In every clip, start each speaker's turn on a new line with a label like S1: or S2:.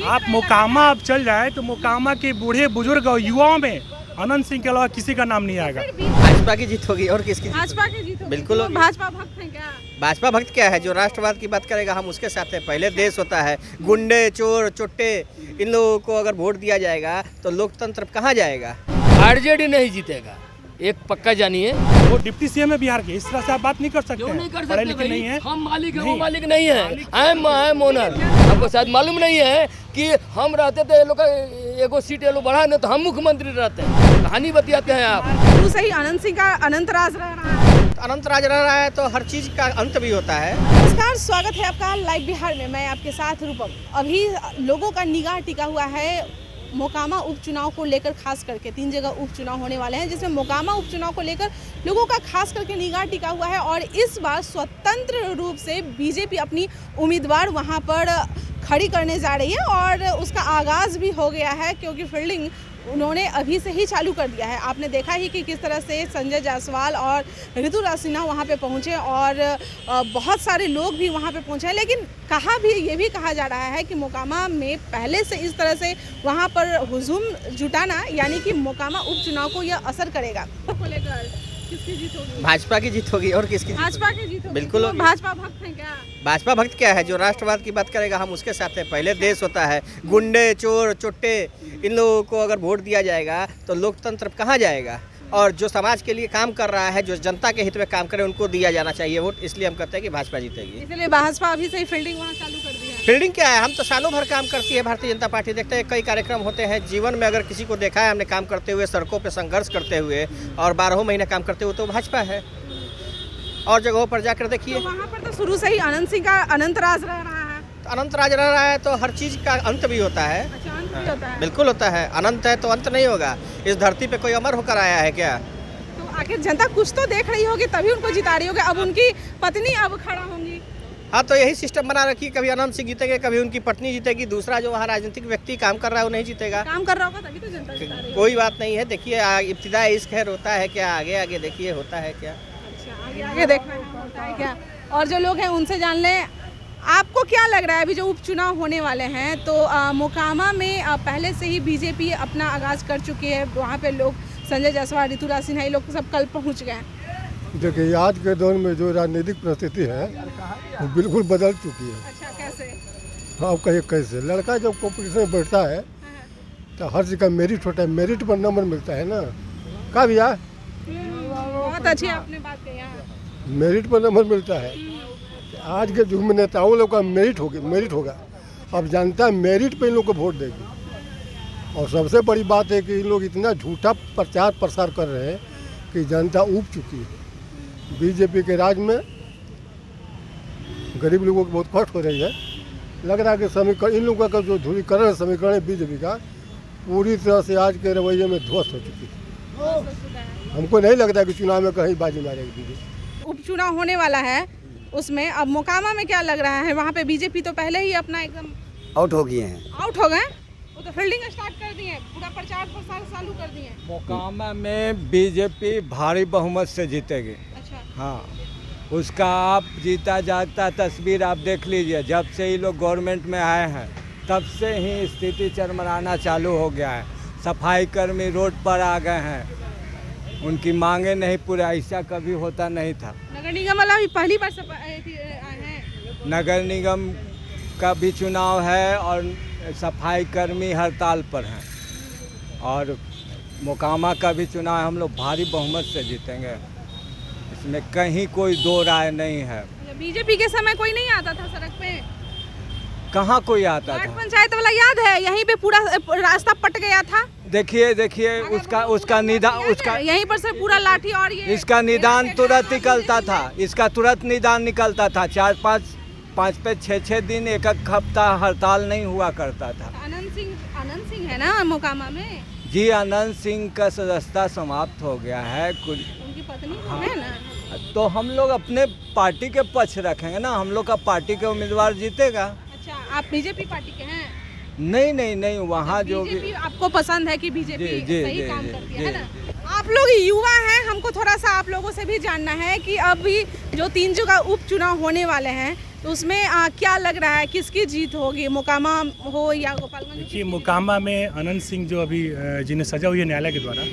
S1: आप मोकामा अब चल जाए तो मोकामा के बूढ़े बुजुर्ग और युवाओं में अनंत सिंह के अलावा किसी का नाम नहीं आएगा।
S2: भाजपा की जीत होगी और किसकी जीत
S3: भाजपा की जीत होगी।
S2: बिल्कुल
S3: तो
S2: होगी।
S3: भाजपा भक्त हैं क्या?
S2: भाजपा भक्त क्या है, जो राष्ट्रवाद की बात करेगा हम उसके साथ हैं। पहले देश होता है, गुंडे चोर चुट्टे इन लोगों को अगर वोट दिया जाएगा तो लोकतंत्र कहाँ जाएगा।
S4: आरजेडी नहीं जीतेगा, एक पक्का जानिए।
S1: वो डिप्टी सीएम है बिहार के, इस तरह से आप बात नहीं कर सकते।
S4: क्यों नहीं कर
S1: पढ़े
S4: सकते
S1: लिखे
S4: भाई?
S1: नहीं है।
S4: हम मालिक हैं, वो मालिक नहीं है। I am owner. आपको शायद मालूम नहीं है कि हम रहते थे, ये लोग का एगो सीट ये लोग बढ़ा ना तो हम मुख्यमंत्री रहते हैं। कहानी बतियाते हैं आप।
S3: शुरू से ही अनंत सिंह का अनंत राज रह रहा है।
S2: अनंत राज रह रहा है तो हर चीज का अंत भी होता है।
S3: नमस्कार, स्वागत है आपका लाइव बिहार में। मैं आपके साथ रूपम। अभी लोगों का निगाह टिका हुआ है मोकामा उपचुनाव को लेकर, खास करके 3 जगह उपचुनाव होने वाले हैं, जिसमें मोकामा उपचुनाव को लेकर लोगों का खास करके निगाह टिका हुआ है। और इस बार स्वतंत्र रूप से बीजेपी अपनी उम्मीदवार वहां पर खड़ी करने जा रही है और उसका आगाज़ भी हो गया है, क्योंकि फील्डिंग उन्होंने अभी से ही चालू कर दिया है। आपने देखा ही कि किस तरह से संजय जायसवाल और ऋतुराज सिन्हा वहाँ पे पहुँचे और बहुत सारे लोग भी वहाँ पे पहुँचे हैं। लेकिन ये भी कहा जा रहा है कि मोकामा में पहले से इस तरह से वहाँ पर हुजूम जुटाना, यानी कि मोकामा उपचुनाव को यह असर करेगा। को लेकर किसकी जीत होगी?
S2: भाजपा की जीत होगी और किसकी जीत
S3: भाजपा
S2: होगी?
S3: की जीत होगी।
S2: बिल्कुल
S3: तो
S2: होगी।
S3: भाजपा भक्त हैं क्या?
S2: भाजपा भक्त क्या है, जो राष्ट्रवाद की बात करेगा हम उसके साथ हैं। पहले देश होता है, गुंडे चोर चुट्टे इन लोगों को अगर वोट दिया जाएगा तो लोकतंत्र कहाँ जाएगा। और जो समाज के लिए काम कर रहा है, जो जनता के हित में काम करे, उनको दिया जाना चाहिए वोट। इसलिए हम कहते हैं कि भाजपा जीतेगी।
S3: इसलिए भाजपा अभी से ही फील्डिंग वहाँ चालू कर दी है।
S2: फील्डिंग क्या है, हम तो सालों भर काम करती है भारतीय जनता पार्टी। देखते हैं कई कार्यक्रम होते हैं जीवन में, अगर किसी को देखा है हमने काम करते हुए, सड़कों पे संघर्ष करते हुए और 12 महीने काम करते हुए, तो भाजपा है। और जगहों पर जाकर देखिए,
S3: तो वहाँ पर तो शुरू से ही अनंत सिंह का अनंत राज रह रहा है।
S2: तो अनंत राज रह रहा है तो हर चीज का अंत भी होता है।
S3: अच्छा, अंत भी होता है।
S2: बिल्कुल होता है, अनंत है तो अंत नहीं होगा। इस धरती पे कोई अमर होकर आया है क्या?
S3: तो आखिर जनता कुछ तो देख रही होगी, तभी उनको जिता रही होगी। अब उनकी पत्नी अब खड़ा होंगी।
S2: हाँ, तो यही सिस्टम बना रखी, कभी अनंत सिंह जीतेंगे, कभी उनकी पत्नी जीतेगी, दूसरा जो वहाँ राजनीतिक व्यक्ति काम कर रहा है वो नहीं जीतेगा।
S3: काम कर रहा होगा तभी तो जनता जिता रही है।
S2: कोई बात नहीं है। देखिए इब्तिदा इश्क है, होता है क्या, आगे आगे देखिए होता है क्या।
S3: अच्छा, आगे आगे देखना है होता है क्या। और जो लोग हैं उनसे जान लें, आपको क्या लग रहा है अभी जो उपचुनाव होने वाले हैं, तो मोकामा में पहले से ही बीजेपी अपना आगाज़ कर चुकी है। वहाँ पे लोग संजय जायसवाल, ऋतुराज सिन्हा, ये लोग सब कल पहुँच गए हैं।
S5: देखिए, आज के दौर में जो राजनीतिक परिस्थिति है वो बिल्कुल बदल चुकी है।
S3: अच्छा, कैसे?
S5: हाँ, कहिए कैसे। लड़का जब कॉम्पिटिशन में बैठता है तो हर चीज़ का मेरिट होता है, मेरिट पर नंबर मिलता है ना। का भैया,
S3: बहुत अच्छी आपने बात कही है।
S5: मेरिट पर नंबर मिलता है। आज के युग में नेताओं लोग का मेरिट होगा। अब जनता मेरिट पे इन लोग को वोट देगी। और सबसे बड़ी बात है कि इन लोग इतना झूठा प्रचार प्रसार कर रहे हैं कि जनता ऊब चुकी है। बीजेपी के राज में गरीब लोगों की बहुत कष्ट हो रही है। लग रहा है कि समीकरण, इन लोगों का जो ध्रुवीकरण समीकरण है बीजेपी का, पूरी तरह से आज के रवैये में ध्वस्त हो चुकी है। हमको नहीं लगता है कि चुनाव में कहीं बाजी मारेगी बीजेपी।
S3: उपचुनाव होने वाला है, उसमें अब मोकामा में क्या लग रहा है? वहाँ पे बीजेपी तो पहले ही अपना एकदम
S6: आउट हो गए हैं।
S3: आउट हो गए। वो तो फील्डिंग स्टार्ट कर दी है, पूरा प्रचार प्रसार चालू कर दिए।
S7: मोकामा में बीजेपी भारी बहुमत से जीतेगी।
S3: अच्छा,
S7: हाँ, उसका आप जीता जागता तस्वीर आप देख लीजिए। जब से ये लोग गवर्नमेंट में आए हैं तब से ही स्थिति चरमराना चालू हो गया है। सफाई कर्मी रोड पर आ गए हैं, उनकी मांगे नहीं पूरा, ऐसा कभी होता नहीं था।
S3: नगर निगम वाला भी पहली बार आए हैं।
S7: नगर निगम का भी चुनाव है और सफाई कर्मी हड़ताल पर हैं। और मोकामा का भी चुनाव है, हम लोग भारी बहुमत से जीतेंगे, इसमें कहीं कोई दो राय नहीं है।
S3: बीजेपी के समय कोई नहीं आता था सड़क पे?
S7: कहाँ कोई आता
S3: वार्ड
S7: था?
S3: पंचायत वाला याद है, यहीं पे पूरा रास्ता पट गया था।
S7: देखिए उसका निदान, उसका
S3: यहीं पर से पूरा लाठी और ये
S7: इसका निदान तुरंत निकलता था। इसका तुरंत निदान निकलता था। 4-5 पे 6 दिन, एक हफ्ता हड़ताल नहीं हुआ करता था।
S3: अनंत सिंह है ना मोकामा में?
S7: जी, अनंत सिंह का सदस्यता समाप्त हो गया है। कुछ
S3: उनकी पत्नी है ना?
S7: तो हम लोग अपने पार्टी के पक्ष रखेंगे ना, हम लोग का पार्टी के उम्मीदवार जीतेगा।
S3: अच्छा, आप बीजेपी पार्टी के हैं?
S7: नहीं, वहाँ जो भी
S3: बीजेपी आपको पसंद है कि बीजेपी
S7: जी,
S3: सही
S7: जी,
S3: काम
S7: जी,
S3: करती
S7: जी,
S3: है ना? आप लोग युवा हैं, हमको थोड़ा सा आप लोगों से भी जानना है कि अभी जो 3 जगह उपचुनाव होने वाले हैं तो उसमें क्या लग रहा है, किसकी जीत होगी, मोकामा हो या गोपालगंज?
S1: देखिए, मोकामा में अनंत सिंह जो अभी जिन्हें सजा हुई है न्यायालय के द्वारा,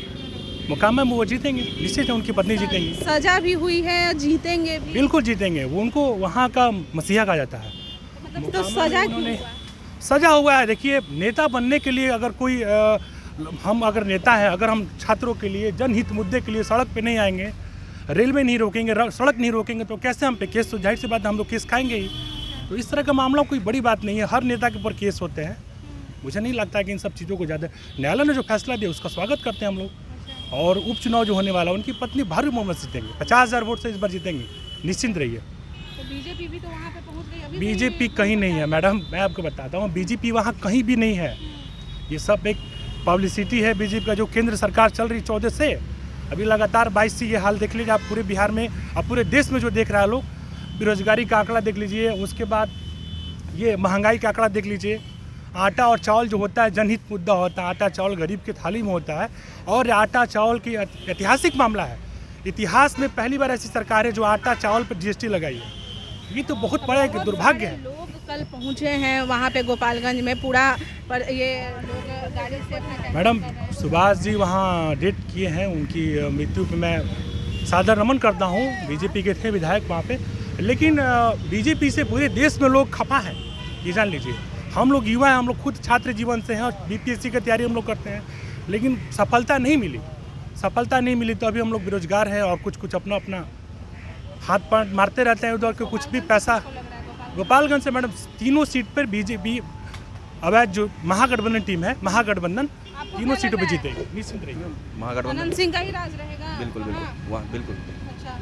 S1: मोकामा में वो जीतेंगे, निश्चित है उनकी पत्नी जीतेंगी।
S3: सजा भी हुई है, जीतेंगे भी?
S1: बिल्कुल जीतेंगे, वो उनको वहाँ का मसीहा कहा जाता है।
S3: मतलब तो सजा क्यों हुआ?
S1: सजा हुआ है। देखिए, नेता बनने के लिए अगर कोई हम अगर नेता हैं, अगर हम छात्रों के लिए जनहित मुद्दे के लिए सड़क पे नहीं आएंगे, रेलवे नहीं रोकेंगे, सड़क नहीं रोकेंगे, तो कैसे हम पे केस? तो जाहिर सी बात है हम लोग केस खाएंगे ही। तो इस तरह का मामला कोई बड़ी बात नहीं है, हर नेता के ऊपर केस होते हैं। मुझे नहीं लगता कि इन सब चीज़ों को ज़्यादा, न्यायालय ने जो फैसला दिया उसका स्वागत करते हैं हम लोग। और उपचुनाव जो होने वाला है, उनकी पत्नी भारी बहुमत से जीतेंगे, 50,000 वोट से इस बार जीतेंगे, निश्चिंत रहिए।
S3: तो बीजेपी भी तो वहाँ पे पहुँच गई? अभी
S1: बीजेपी कहीं नहीं है मैडम, मैं आपको बताता हूँ, बीजेपी वहाँ कहीं भी नहीं है। ये सब एक पब्लिसिटी है बीजेपी का, जो केंद्र सरकार चल रही 14 से, अभी लगातार 22 से ये हाल देख लीजिए आप पूरे बिहार में, अब पूरे देश में जो देख रहा है लोग, बेरोजगारी का आंकड़ा देख लीजिए, उसके बाद ये महंगाई का आंकड़ा देख लीजिए, आटा और चावल जो होता है जनहित मुद्दा होता है, आटा चावल गरीब की थाली में होता है, और आटा चावल की ऐतिहासिक मामला है। इतिहास में पहली बार ऐसी सरकार है जो आटा चावल पर GST लगाई है। ये तो बहुत बड़ा एक दुर्भाग्य है।
S3: लोग कल पहुँचे हैं वहाँ पे गोपालगंज में, पूरा पर ये लोग गाड़ी से अपना
S1: मैडम, सुभाष जी वहाँ डेट किए हैं, उनकी मृत्यु पे मैं सादर नमन करता हूँ। बीजेपी के थे विधायक वहाँ पे, लेकिन बीजेपी से पूरे देश में लोग खफा हैं, ये जान लीजिए। हम लोग युवा हैं, हम लोग खुद छात्र जीवन से हैं और BPSC की तैयारी हम लोग करते हैं, लेकिन सफलता नहीं मिली। तो अभी हम लोग बेरोजगार हैं और कुछ अपना हाथ पांव मारते रहते हैं उधर के, कुछ भी पैसा। गोपालगंज से मैडम तीनों सीट पर बीजेपी अवैध जो महागठबंधन टीम है, महागठबंधन तीनों सीटों पे जीतेगी, निश्चित रहिए।
S6: महागठबंधन
S3: अनंत सिंह का ही राज रहेगा?
S6: बिल्कुल वहाँ बिल्कुल।
S3: अच्छा,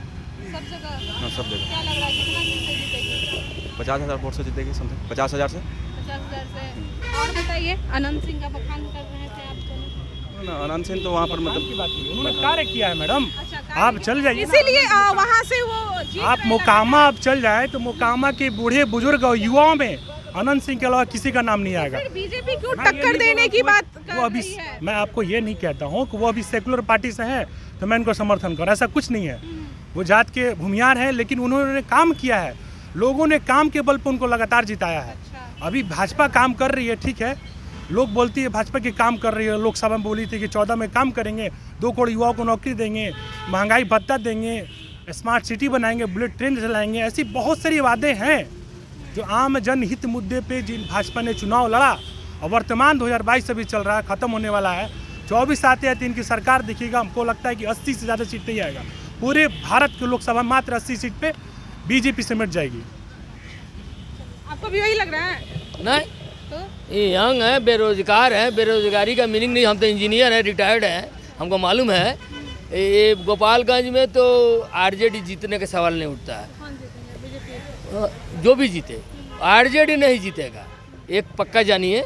S3: सब जगह?
S6: हाँ, सब जगह।
S3: क्या लग रहा है कितना सीट से जीतेगी?
S6: 50,000 वोट से जीतेगी, समथिंग 50,000 से।
S3: 50,000 से। और बताइए, अनंत सिंह का बखान कर रहे थे आप दोनों?
S6: अनंत सिंह तो वहाँ पर
S1: की बात नहीं, उन्होंने कार्य किया है मैडम। आप चल जाइए,
S3: इसीलिए वहाँ से वो जीत
S1: आप
S3: रहे
S1: मोकामा आप चल जाए तो मोकामा के बूढ़े बुजुर्ग और युवाओं में अनंत सिंह के अलावा किसी का नाम नहीं आएगा।
S3: फिर बीजेपी क्यों
S1: मैं ये
S3: टक्कर
S1: नहीं
S3: देने
S1: बोलूँ,
S3: की बात
S1: वो
S3: कर
S1: अभी
S3: रही है?
S1: मैं आपको ये नहीं कहता हूँ कि वो अभी सेकुलर पार्टी से हैं तो मैं इनको समर्थन करूँ, ऐसा कुछ नहीं है। वो जात के भूमियार हैं, लेकिन उन्होंने काम किया है, लोगों ने काम के बल पर उनको लगातार जिताया है। अभी भाजपा काम कर रही है, ठीक है, लोग बोलती है भाजपा की काम कर रही है, लोकसभा में बोली थी कि 14 में काम करेंगे, 2 करोड़ युवाओं को नौकरी देंगे, महंगाई भत्ता देंगे, स्मार्ट सिटी बनाएंगे, बुलेट ट्रेन चलाएंगे, ऐसी बहुत सारी वादे हैं जो आम जनहित मुद्दे पे जिन भाजपा ने चुनाव लड़ा। और वर्तमान 2022 अभी चल रहा है, ख़त्म होने वाला है, 24 आते हैं तो इनकी सरकार देखिएगा, हमको लगता है कि 80 से ज़्यादा सीट नहीं आएगा। पूरे भारत के लोकसभा मात्र 80 सीट पे बीजेपी सिमट जाएगी।
S3: आपको भी वही लग रहा है?
S4: नहीं,
S3: तो
S4: ये यंग है, बेरोजगार है, बेरोजगारी का मीनिंग नहीं, हम तो इंजीनियर हैं, रिटायर्ड हैं, हमको मालूम है। ये गोपालगंज में तो RJD जीतने का सवाल नहीं उठता है।
S3: कौन जीतेंगे? बीजेपी?
S4: जो भी जीते, RJD नहीं जीतेगा, एक पक्का जानिए।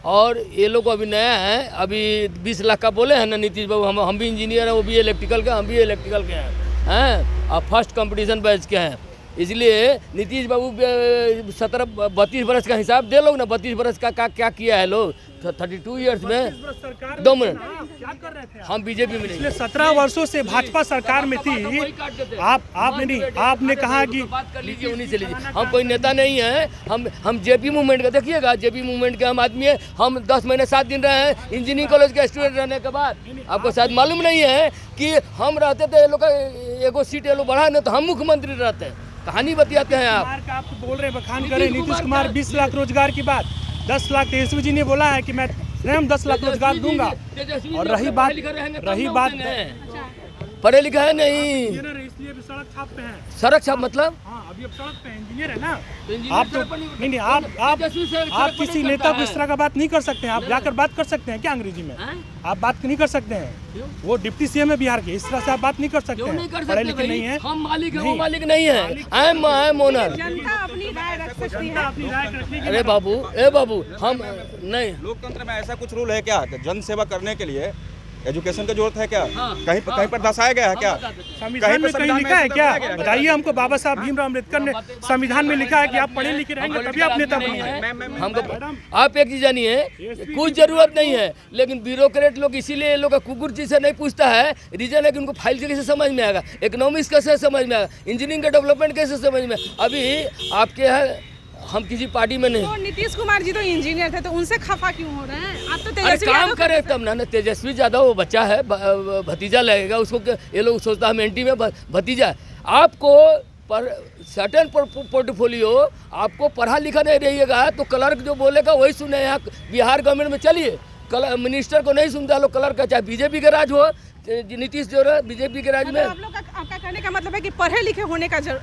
S4: और ये लोग अभी नया है, अभी 20 लाख का बोले हैं ना नीतीश बाबू, हम भी इंजीनियर हैं, वो भी इलेक्ट्रिकल के, हम भी इलेक्ट्रिकल के हैं, और फर्स्ट कंपटीशन बैच के हैं। इसलिए नीतीश बाबू 32 बरस का हिसाब दे लोग ना, 32 बरस का क्या किया है लोग 32 ईयर्स में। 2 मिनट,
S1: क्या कर रहे थे
S4: हम बीजेपी में नहीं।
S1: पिछले 17 वर्षों से भाजपा सरकार में थी। आपने कहा कि
S4: बात कर लीजिए, उन्हीं से लीजिए, हम कोई नेता नहीं है, हम JP मूवमेंट का देखिएगा, JP मूवमेंट के हम आदमी है। हम 10 महीने 7 दिन रहे हैं इंजीनियरिंग कॉलेज के स्टूडेंट रहने के बाद। आपको शायद मालूम नहीं है कि हम रहते थे, ये लोग एगो सीट ये लोग बढ़ा नहीं तो हम मुख्यमंत्री रहते हैं। कहानी बतियाते हैं आप।
S1: आप बोल रहे हैं बखान करें नीतीश कुमार 20 लाख रोजगार की बात, 10 लाख तेजस्वी जी ने बोला है कि मैं स्वयं 10 लाख रोजगार दूंगा। और रही बात
S4: पढ़े लिखे है नहीं,
S1: इसलिए भी सड़क छाप पे हैं।
S4: सड़क छाप मतलब
S1: हाँ, अभी अब सड़क पे इंजीनियर है ना।
S4: इंजीनियर
S1: आप तो
S4: सड़क पर नहीं
S1: नहीं आप किसी नेता को इस तरह का बात नहीं कर सकते हैं। आप जाकर बात कर सकते हैं क्या अंग्रेजी में? आप बात नहीं कर सकते हैं। वो डिप्टी CM है बिहार के, इस तरह से आप बात नहीं कर सकते हैं। पढ़े लिखे नहीं है,
S4: हम मालिक हैं, वो मालिक नहीं है। I am owner.
S3: जनता अपनी राय रख सकती है।
S1: अपनी राय रखने के
S4: अरे बाबू हम नहीं।
S6: लोकतंत्र में ऐसा कुछ रूल है क्या जन सेवा करने के लिए एजुकेशन की जरूरत है क्या?
S4: हाँ,
S6: कहीं पर दर्शाया गया है क्या?
S1: संविधान में कहीं लिखा है क्या? बताइए हमको। बाबा साहब भीमराव अम्बेडकर ने संविधान में लिखा है कि आप पढ़े लिखे रहेंगे तभी आप नेता बनेंगे।
S4: हमको आप एक चीज जानिए, कुछ जरूरत नहीं है, लेकिन ब्यूरोक्रेट लोग इसीलिए लोग का कुकुर चीज से नहीं पूछता है। रीजन है कि उनको फाइल कैसे समझ में आएगा, इकोनॉमिक्स कैसे समझ में आएगा, इंजीनियरिंग का डेवलपमेंट कैसे समझ में। अभी आपके यहाँ हम किसी पार्टी में नहीं।
S3: तो नीतीश कुमार जी तो इंजीनियर थे, तो उनसे खफा क्यों हो रहे हैं? आप तो
S4: अरे
S3: तेजस्वी
S4: काम
S3: यादव
S4: करे तब ना। तेजस्वी यादव वो बच्चा है, भतीजा लगेगा उसको। ये लोग सोचता है एनटी में भतीजा है। आपको पर सर्टेन पोर्टफोलियो आपको पढ़ा लिखा नहीं रहिएगा तो क्लर्क जो बोलेगा वही सुने। यहाँ बिहार गवर्नमेंट में चलिए, मिनिस्टर को नहीं सुनता लोग क्लर्क का, चाहे बीजेपी का राज हो, नीतीश जो रहा बीजेपी के राज में।
S3: आप लोग का आपका कहने का मतलब है कि पढ़े लिखे होने का जरूरत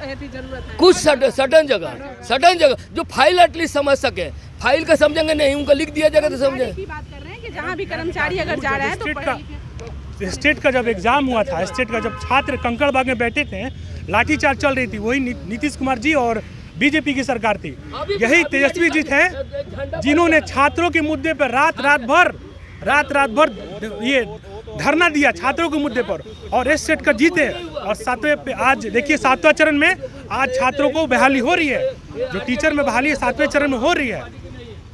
S3: है।
S4: कुछ सडन जगह जो फाइल एटलीस्ट समझ सके। फाइल का समझेंगे नहीं, उनको लिख दिया जाएगा तो समझेंगे।
S3: की बात कर रहे हैं कि जहाँ भी कर्मचारी अगर जा रहे हैं तो पढ़े लिखे।
S1: स्टेट का जब एग्जाम हुआ था, स्टेट का जब छात्र कंकड़बाग में बैठे थे, लाठीचार्ज चल रही थी, वही नीतीश कुमार जी और बीजेपी की सरकार थी। यही तेजस्वी जी थे जिन्होंने छात्रों के मुद्दे पर रात भर ये धरना दिया छात्रों के मुद्दे पर, और इस सेट का जीते। और सातवें पे आज देखिए 7वां चरण में आज छात्रों को बहाली हो रही है। जो टीचर में बहाली है 7वें चरण में हो रही है।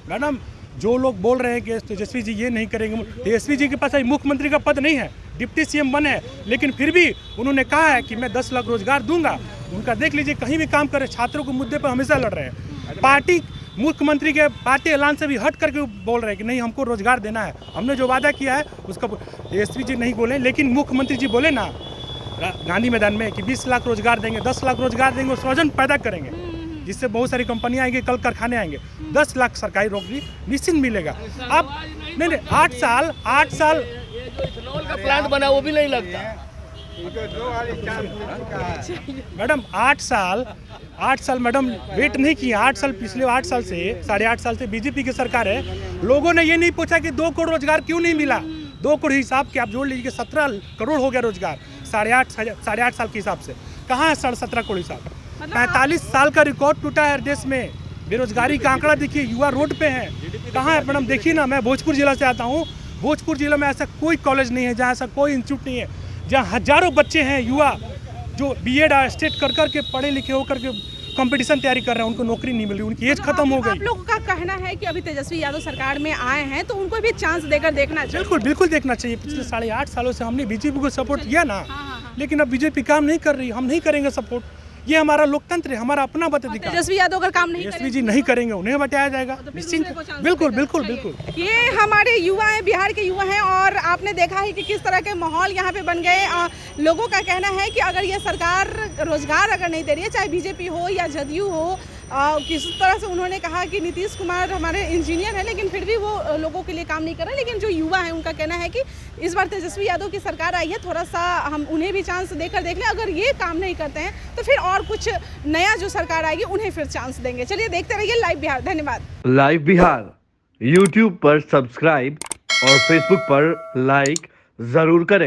S1: मैडम, जो लोग बोल रहे हैं कि तेजस्वी जी ये नहीं करेंगे, तेजस्वी जी के पास मुख्यमंत्री का पद नहीं है, डिप्टी सीएम बने हैं, लेकिन फिर भी उन्होंने कहा है कि मैं 10 लाख रोजगार दूंगा। उनका देख लीजिए, कहीं भी काम करे, छात्रों के मुद्दे पर हमेशा लड़ रहे हैं। पार्टी मुख्यमंत्री के पार्टी ऐलान से भी हट करके बोल रहे हैं कि नहीं, हमको रोजगार देना है, हमने जो वादा किया है उसका। तेजस्वी जी नहीं बोले, लेकिन मुख्यमंत्री जी बोले ना गांधी मैदान में कि 20 लाख रोजगार देंगे, 10 लाख रोजगार देंगे, सृजन पैदा करेंगे, जिससे बहुत सारी कंपनियां आएंगी, कल कारखाने आएंगे, 10 लाख सरकारी नौकरी निश्चित मिलेगा। अब नहीं 8 साल
S4: इथेनॉल का प्लांट बना वो भी नहीं लगता।
S1: मैडम 8 साल मैडम वेट नहीं किया। 8 साल, पिछले 8 साल से 8.5 साल से बीजेपी की सरकार है। लोगों ने ये नहीं पूछा कि 2 करोड़ रोजगार क्यों नहीं मिला। 2 करोड़ हिसाब के आप जोड़ लीजिए कि 17 करोड़ हो गया रोजगार 8.5 साल के हिसाब से। कहाँ है 17.5 करोड़ हिसाब? 45 साल का रिकॉर्ड टूटा है देश में। बेरोजगारी का आंकड़ा देखिए, युवा रोड पे हैं। कहाँ है मैडम? देखिए ना, मैं भोजपुर जिला से आता हूँ। भोजपुर जिला में ऐसा कोई कॉलेज नहीं है, जहाँ ऐसा कोई इंस्टीट्यूट नहीं है, जहाँ हजारों बच्चे हैं युवा जो बीएड स्टेट कर के पढ़े लिखे होकर के कंपटीशन तैयारी कर रहे हैं, उनको नौकरी नहीं मिल रही, उनकी एज खत्म हो गई।
S3: आप लोगों का कहना है कि अभी तेजस्वी यादव सरकार में आए हैं तो उनको भी चांस देकर देखना चाहिए।
S1: बिल्कुल देखना चाहिए। पिछले 8.5 सालों से हमने बीजेपी को सपोर्ट किया ना, लेकिन अब बीजेपी काम नहीं कर रही, हम नहीं करेंगे सपोर्ट। ये हमारा लोकतंत्र है, हमारा अपना मताधिकार।
S3: तेजस्वी यादव अगर काम नहीं
S1: तेजस्वी जी नहीं करेंगे, उन्हें बचाया जाएगा निश्चिंत। बिल्कुल।
S3: ये हमारे युवा हैं, बिहार के युवा हैं, और आपने देखा है कि किस तरह के माहौल यहाँ पे बन गए। लोगों का कहना है कि अगर ये सरकार रोजगार अगर नहीं दे रही है, चाहे बीजेपी हो या जदयू हो, किस तरह से उन्होंने कहा कि नीतीश कुमार हमारे इंजीनियर हैं, लेकिन फिर भी वो लोगों के लिए काम नहीं कर रहे। लेकिन जो युवा हैं उनका कहना है कि इस बार तेजस्वी यादव की सरकार आई है, थोड़ा सा हम उन्हें भी चांस देकर देख लें। अगर ये काम नहीं करते हैं तो फिर और कुछ नया जो सरकार आएगी उन्हें फिर चांस देंगे। चलिए देखते रहिए लाइव बिहार। धन्यवाद।
S8: लाइव बिहार यूट्यूब पर सब्सक्राइब और फेसबुक पर लाइक जरूर करें।